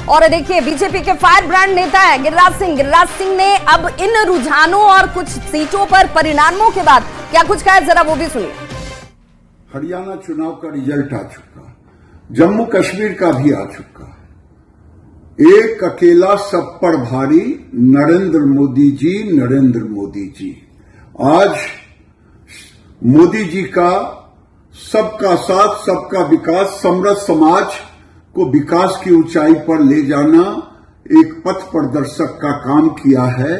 और देखिए बीजेपी के फायर ब्रांड नेता है गिरिराज सिंह ने अब इन रुझानों और कुछ सीटों पर परिणामों के बाद क्या कुछ कहा है, जरा वो भी सुनिए। हरियाणा चुनाव का रिजल्ट आ चुका, जम्मू कश्मीर का भी आ चुका। एक अकेला सब पर भारी नरेंद्र मोदी जी। आज मोदी जी का सबका साथ सबका विकास, समृद्ध समाज को विकास की ऊंचाई पर ले जाना एक पथ प्रदर्शक का काम किया है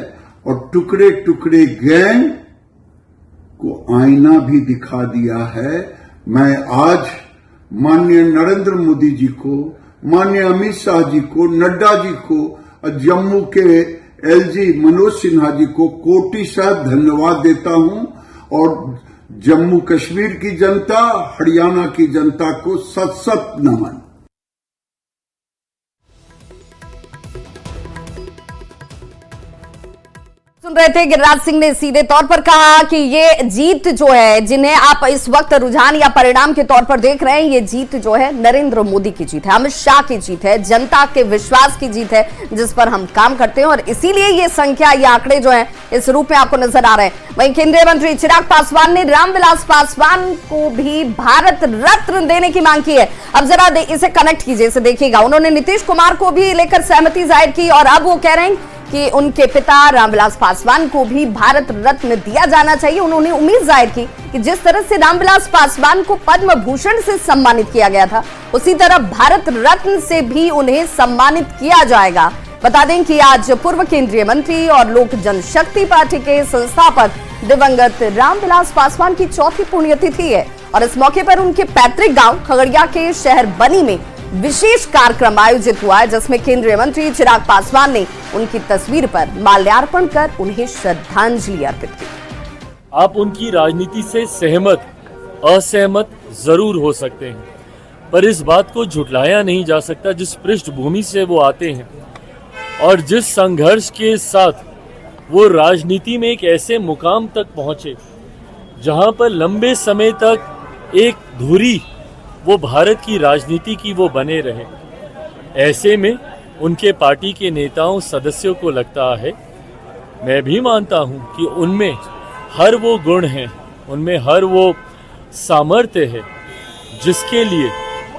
और टुकड़े टुकड़े गैंग को आईना भी दिखा दिया है। मैं आज माननीय नरेंद्र मोदी जी को, माननीय अमित शाह जी को, नड्डा जी को और जम्मू के एलजी मनोज सिन्हा जी को कोटिशः धन्यवाद देता हूं और जम्मू कश्मीर की जनता, हरियाणा की जनता को सत नमन। सुन रहे थे, गिरिराज सिंह ने सीधे तौर पर कहा कि ये जीत जो है, जिन्हें आप इस वक्त रुझान या परिणाम के तौर पर देख रहे हैं, ये जीत जो है नरेंद्र मोदी की जीत है, अमित शाह की जीत है, जनता के विश्वास की जीत है जिस पर हम काम करते हैं और इसीलिए ये संख्या, ये आंकड़े जो है इस रूप में आपको नजर आ रहे हैं। वहीं केंद्रीय मंत्री चिराग पासवान ने रामविलास पासवान को भी भारत रत्न देने की मांग की है। अब जरा इसे कनेक्ट कीजिए, इसे देखिएगा। उन्होंने नीतीश कुमार को भी लेकर सहमति जाहिर की और अब वो कह रहे हैं कि उनके पिता रामविलास पासवान को भी भारत रत्न दिया जाना चाहिए। उन्होंने उम्मीद जाहिर की कि जिस तरह से रामविलास पासवान को पद्म भूषण से सम्मानित किया गया था, उसी तरह भारत रत्न से भी उन्हें सम्मानित किया जाएगा। बता दें कि आज पूर्व केंद्रीय मंत्री और लोक जनशक्ति पार्टी के संस्थापक दिवंगत रामविलास पासवान की चौथी पुण्यतिथि है और इस मौके पर उनके पैतृक गांव खगड़िया के शहर बनी में विशेष कार्यक्रम आयोजित हुआ है, जिसमें केंद्रीय मंत्री चिराग पासवान ने उनकी तस्वीर पर माल्यार्पण कर उन्हें श्रद्धांजलि अर्पित की। आप उनकी राजनीति से सहमत असहमत जरूर हो सकते हैं, पर इस बात को झुटलाया नहीं जा सकता जिस पृष्ठभूमि से वो आते हैं और जिस संघर्ष के साथ वो राजनीति में एक ऐसे मुकाम तक पहुंचे जहां पर लंबे समय तक एक धुरी वो भारत की राजनीति की वो बने रहे। ऐसे में उनके पार्टी के नेताओं सदस्यों को लगता है, मैं भी मानता हूं कि उनमें हर वो गुण हैं, उनमें हर वो सामर्थ्य है जिसके लिए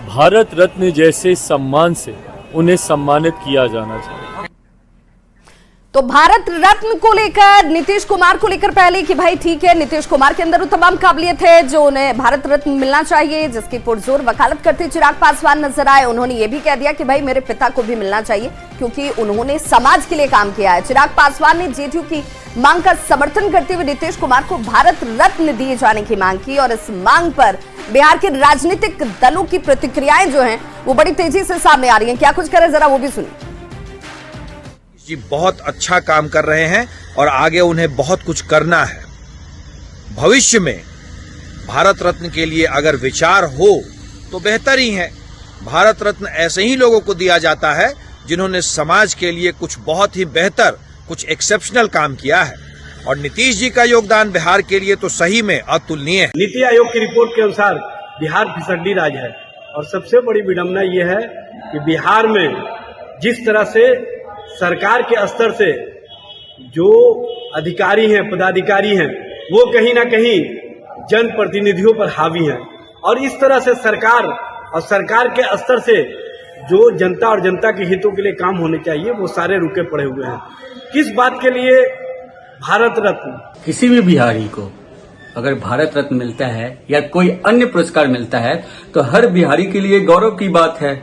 भारत रत्न जैसे सम्मान से उन्हें सम्मानित किया जाना चाहिए। तो भारत रत्न को लेकर, नीतीश कुमार को लेकर पहले कि भाई ठीक है, नीतीश कुमार के अंदर वो तमाम काबिलियत है जो उन्हें भारत रत्न मिलना चाहिए, जिसकी पुरजोर वकालत करते चिराग पासवान नजर आए। उन्होंने ये भी कह दिया कि भाई मेरे पिता को भी मिलना चाहिए क्योंकि उन्होंने समाज के लिए काम किया है। चिराग पासवान ने जेडीयू की मांग का समर्थन करते हुए नीतीश कुमार को भारत रत्न दिए जाने की मांग की और इस मांग पर बिहार के राजनीतिक दलों की प्रतिक्रियाएं जो हैं वो बड़ी तेजी से सामने आ रही हैं। क्या कुछ करें, जरा वो भी सुनिए। जी बहुत अच्छा काम कर रहे हैं और आगे उन्हें बहुत कुछ करना है। भविष्य में भारत रत्न के लिए अगर विचार हो तो बेहतर ही है। भारत रत्न ऐसे ही लोगों को दिया जाता है जिन्होंने समाज के लिए कुछ बहुत ही बेहतर, कुछ एक्सेप्शनल काम किया है और नीतीश जी का योगदान बिहार के लिए तो सही में अतुलनीय है। नीति आयोग की रिपोर्ट के अनुसार बिहार फिसड्डी राज्य है और सबसे बड़ी विडंबना यह है कि बिहार में जिस तरह से सरकार के स्तर से जो अधिकारी हैं, पदाधिकारी हैं, वो कहीं ना कहीं जनप्रतिनिधियों पर हावी हैं और इस तरह से सरकार और सरकार के स्तर से जो जनता और जनता के हितों के लिए काम होने चाहिए वो सारे रुके पड़े हुए हैं। किस बात के लिए भारत रत्न? किसी भी बिहारी को अगर भारत रत्न मिलता है या कोई अन्य पुरस्कार मिलता है तो हर बिहारी के लिए गौरव की बात है।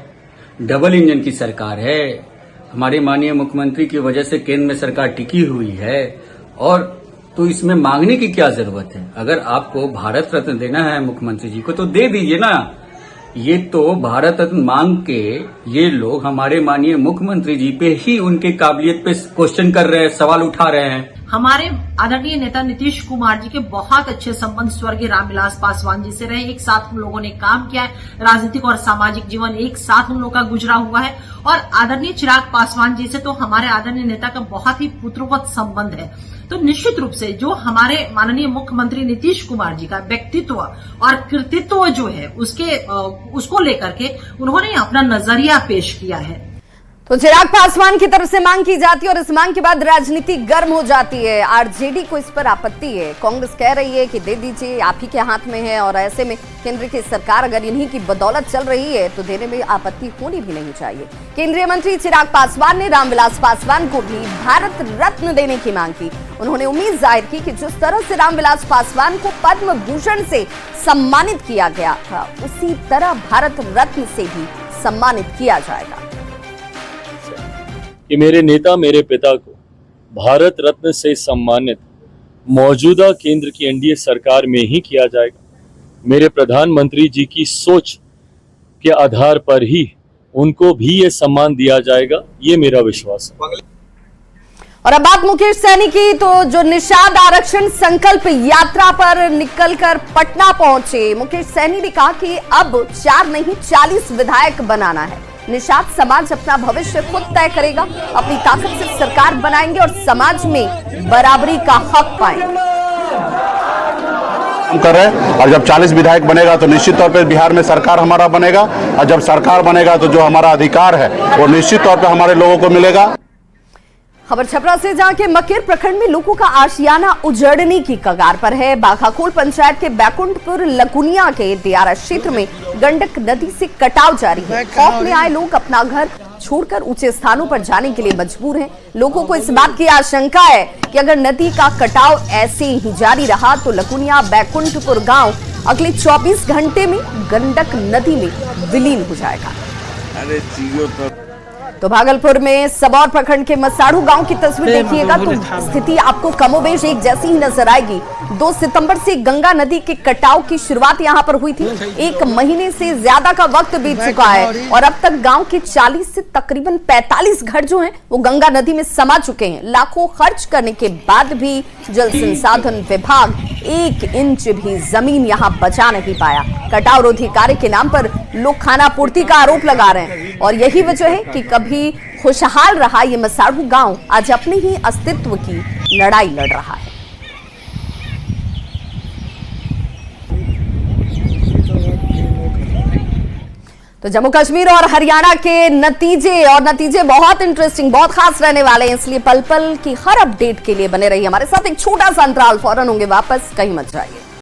डबल इंजन की सरकार है, हमारे माननीय मुख्यमंत्री की वजह से केंद्र में सरकार टिकी हुई है और तो इसमें मांगने की क्या जरूरत है। अगर आपको भारत रत्न देना है मुख्यमंत्री जी को तो दे दीजिए ना। ये तो भारत रत्न मांग के ये लोग हमारे माननीय मुख्यमंत्री जी पे ही उनके काबिलियत पे क्वेश्चन कर रहे हैं, सवाल उठा रहे हैं। हमारे आदरणीय नेता नीतीश कुमार जी के बहुत अच्छे संबंध स्वर्गीय रामविलास पासवान जी से रहे। एक साथ हम लोगों ने काम किया है, राजनीतिक और सामाजिक जीवन एक साथ हम लोग का गुजरा हुआ है और आदरणीय चिराग पासवान जी से तो हमारे आदरणीय नेता का बहुत ही पुत्रवत संबंध है। तो निश्चित रूप से जो हमारे माननीय मुख्यमंत्री नीतीश कुमार जी का व्यक्तित्व और कृतित्व जो है उसको लेकर के उन्होंने अपना नजरिया पेश किया है। तो चिराग पासवान की तरफ से मांग की जाती है और इस मांग के बाद राजनीति गर्म हो जाती है। आरजेडी को इस पर आपत्ति है। कांग्रेस कह रही है कि दे दीजिए, आप ही के हाथ में है और ऐसे में केंद्र की सरकार अगर इन्हीं की बदौलत चल रही है तो देने में आपत्ति होनी भी नहीं चाहिए। केंद्रीय मंत्री चिराग पासवान ने रामविलास पासवान को भी भारत रत्न देने की मांग की। उन्होंने उम्मीद जाहिर की कि जिस तरह से रामविलास पासवान को पद्म भूषण से सम्मानित किया गया था उसी तरह भारत रत्न से भी सम्मानित किया जाएगा। कि मेरे नेता मेरे पिता को भारत रत्न से सम्मानित मौजूदा केंद्र की एनडीए सरकार में ही किया जाएगा। मेरे प्रधानमंत्री जी की सोच के आधार पर ही उनको भी ये सम्मान दिया जाएगा, ये मेरा विश्वास है। और अब बात मुकेश सहनी की, तो जो निषाद आरक्षण संकल्प यात्रा पर निकलकर पटना पहुंचे, मुकेश सहनी ने कहा कि अब 4 नहीं 40 विधायक बनाना है। निषाद समाज अपना भविष्य खुद तय करेगा, अपनी ताकत से सरकार बनाएंगे और समाज में बराबरी का हक पाएंगे। कर रहे हैं और जब 40 विधायक बनेगा तो निश्चित तौर पे बिहार में सरकार हमारा बनेगा और जब सरकार बनेगा तो जो हमारा अधिकार है वो निश्चित तौर पे हमारे लोगों को मिलेगा। खबर छपरा से, जहां के मकेर प्रखंड में लोगों का आशियाना उजड़ने की कगार पर है। बाघाकोल पंचायत के बैकुंठपुर लकुनिया के दियारा क्षेत्र में गंडक नदी से कटाव जारी है। खौफ में आए लोग अपना घर छोड़कर ऊंचे स्थानों पर जाने के लिए मजबूर हैं। लोगों को इस बात की आशंका है कि अगर नदी का कटाव ऐसे ही जारी रहा तो लकुनिया बैकुंठपुर गांव अगले 24 घंटे में गंडक नदी में विलीन हो जाएगा। तो भागलपुर में सबौर प्रखंड के मसाड़ू गांव की तस्वीर देखिएगा तो स्थिति आपको कमोबेश एक जैसी ही नजर आएगी। 2 सितंबर से गंगा नदी के कटाव की शुरुआत यहां पर हुई थी। 1 महीने से ज्यादा का वक्त बीत चुका है और अब तक गांव के 40 से तकरीबन 45 घर जो हैं वो गंगा नदी में समा चुके हैं। लाखों खर्च करने के बाद भी जल संसाधन विभाग 1 इंच भी जमीन यहां बचा नहीं पाया। कटाव रोधी कार्य के नाम पर लोग खाना पूर्ति का आरोप लगा रहे हैं और यही वजह है कि कभी खुशहाल रहा ये मसाड़ू गांव आज अपने ही अस्तित्व की लड़ाई लड़ रहा है। तो जम्मू कश्मीर और हरियाणा के नतीजे बहुत इंटरेस्टिंग, बहुत खास रहने वाले हैं, इसलिए पल पल की हर अपडेट के लिए बने रहिए हमारे साथ। एक छोटा सा अंतराल, फौरन होंगे वापस, कहीं मत जाइए।